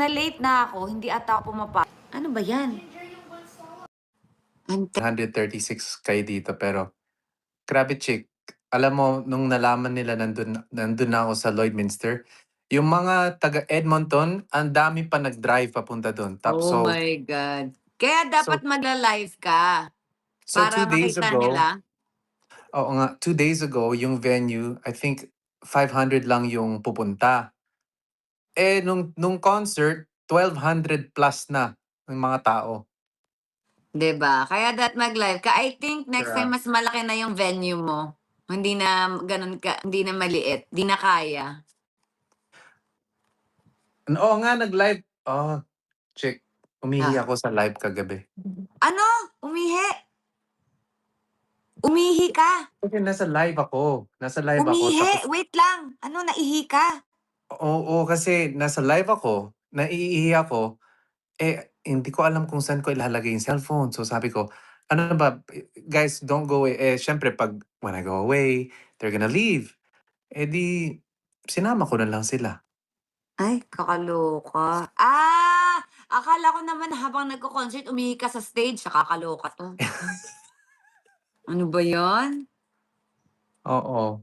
Na-late na ako, hindi ata ako pumapasok. Ano ba yan? 136 kayo dito pero grabe chick. Alam mo, nung nalaman nila nandun na ako sa Lloydminster, yung mga taga Edmonton, ang dami pa nag-drive papunta doon. Oh my God. Kaya dapat magla-live ka So para 2 days makita ago, nila. oo nga, 2 days ago, yung venue, I think 500 lang yung pupunta. Nung concert, 1,200 plus na yung mga tao. 'Di ba? Kaya dapat mag-live ka. I think next time Yeah. mas malaki na yung venue mo. Hindi na ganun ka, hindi na maliit. Hindi na kaya. Oo nga, nag-live. Oh, chick. Umihi Ah. ako sa live kagabi. Ano? Umihi? Umihi ka? Kasi nasa live ako. Umihi? Tapos, Wait lang. Ano, naihi ka? oo, kasi nasa live ako, naiihi ako, hindi ko alam kung saan ko ilalagay yung cellphone. So sabi ko, ano ba, guys, don't go away. Syempre, when I go away, they're gonna leave. Di, sinama ko na lang sila. Ay, kakaloka. Ah! Akala ko naman habang nagko-concert umihi ka sa stage. Nakakaloka 'to. Ano ba 'yan? Oo.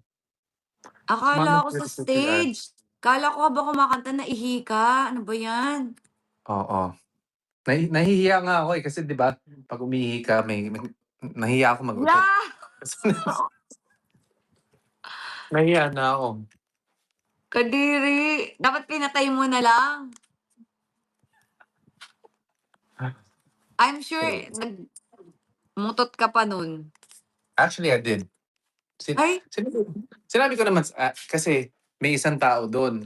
Akala ko sa Manong stage. Akala ko habang kumakanta naihi ka. Ano ba 'yan? Oo. Nahihiya nga ako kasi 'di ba, 'pag umihi ka nahihiya ako mag-utot. Yeah! Nahiya na ako. Kadiri. Dapat pinatay mo na lang. I'm sure nagmutot ka pa nun. Actually, I did. Ay! Sinabi ko naman kasi may isang tao dun.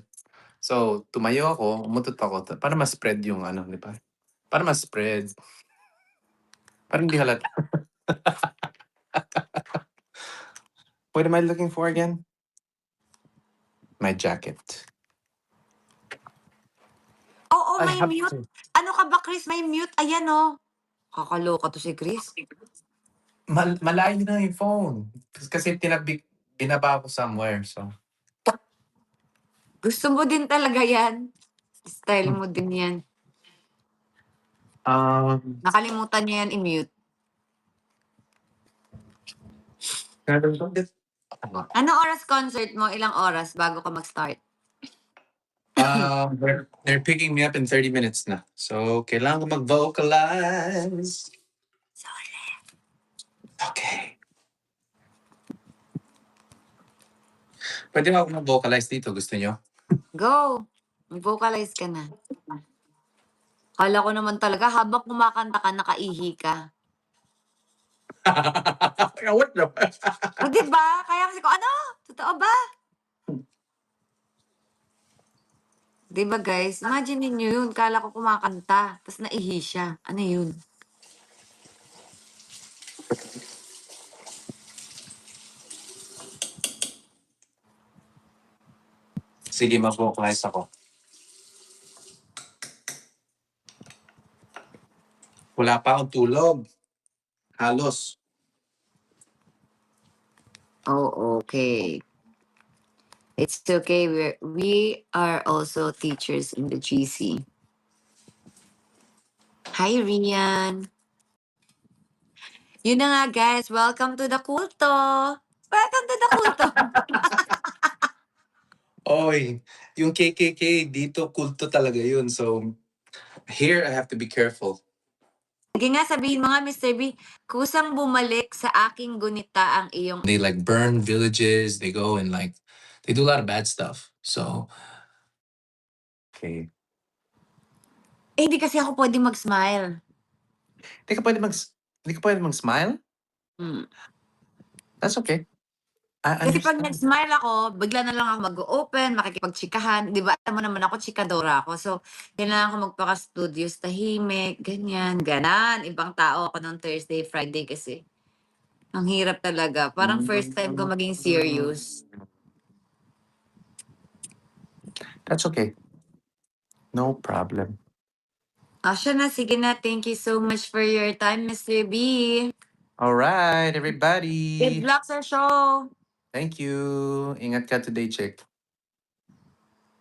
So, tumayo ako, umutot ako para ma-spread yung ano, 'di ba? Para ma-spread. Para hindi halata. What am I looking for again? My jacket. Oo, I may have mute. to. Ano ka ba, Chris? May mute. Ayan, oh. Kakaloka 'to si Chris. Malayo na yung phone. Kasi binaba ko somewhere, so. Gusto mo din talaga 'yan. Style mo din 'yan. Nakalimutan niya 'yan i-mute. Anong oras concert mo? Ilang oras bago ka mag-start? They're picking me up in 30 minutes na. So, kailangan ko mag-vocalize. Sorry. Okay. Pwede ba ako mag-vocalize dito? Gusto nyo? Go. Mag-vocalize ka na. Akala ko naman talaga habang kumakanta ka, nakaihi ka. What the? O, di ba? Kaya kasi ko, ano? Totoo ba? Di ba, guys? Imagine niyo yun. Kala ko kumakanta, tapos naihi siya. Ano yun? Sige, mag-vocalize ako. Wala pa akong tulog. Halos. Oh, okay. It's okay. We are also teachers in the GC. Hi, Rian. Yun na nga, guys. Welcome to the kulto. Welcome to the kulto. Oy, yung KKK, dito kulto talaga yun. So, here I have to be careful. Sige nga, sabihin mo nga, Mr. B, kusang bumalik sa aking gunita ang iyong... They like burn villages, they go and they do a lot of bad stuff. So, okay. hindi kasi ako pwede mag-smile. Hindi ka pwede mag-smile? That's okay. Kasi pag nag-smile ako, bigla na lang ako mag-open, makikipagtsikahan. Di ba, alam mo naman ako, chikadora ako. So, kailangan ko magpaka-studios, tahimik, ganyan, ganan. Ibang tao ako nung Thursday, Friday kasi. Ang hirap talaga. Parang first time ko maging serious. That's okay. No problem. Siya na, sige na. Thank you so much for your time, Mr. B. All right, Good everybody. luck sa show. Thank you. Ingat ka today, chick.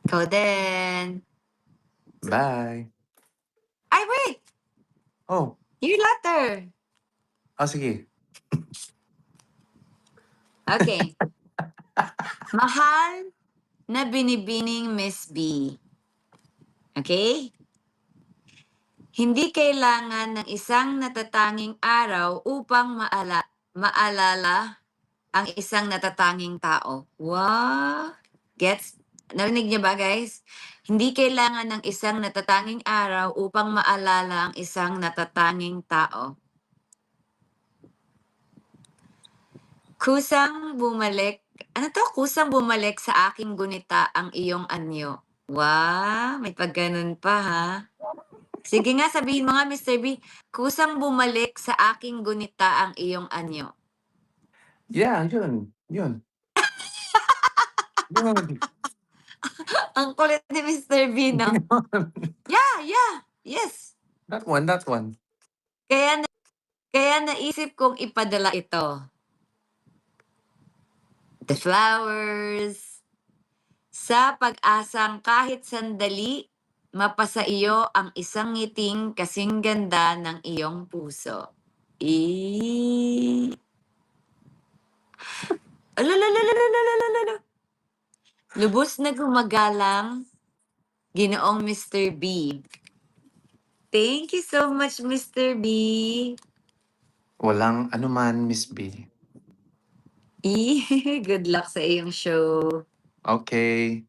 Ikaw din. Bye. Ay, wait! Oh, Your letter. sige. Okay. Mahal na binibining Miss B. Okay? Hindi kailangan ng isang natatanging araw upang maalala ang isang natatanging tao. Wow! Gets? Narinig niyo ba, guys? Hindi kailangan ng isang natatanging araw upang maalala ang isang natatanging tao. Kusang bumalik. Ano to? Kusang bumalik sa aking gunita ang iyong anyo. Wow! May pagganon pa, ha? Sige nga, sabihin mo nga, Mr. B. Kusang bumalik sa aking gunita ang iyong anyo. Yeah, yun. Yun. Yun. Ang kulit ni Mr. B, no? Yun. Yeah. Yes. That one, that one. Kaya naisip kong ipadala ito. The flowers. Sa pag-asang kahit sandali, mapasa iyo ang isang ngiting kasing ganda ng iyong puso. Alalalalalalalala. Lubos na gumagalang, Ginoong Mr. B. Thank you so much, Mr. B. Walang anuman, Miss B. Good luck sa iyong show. Okay.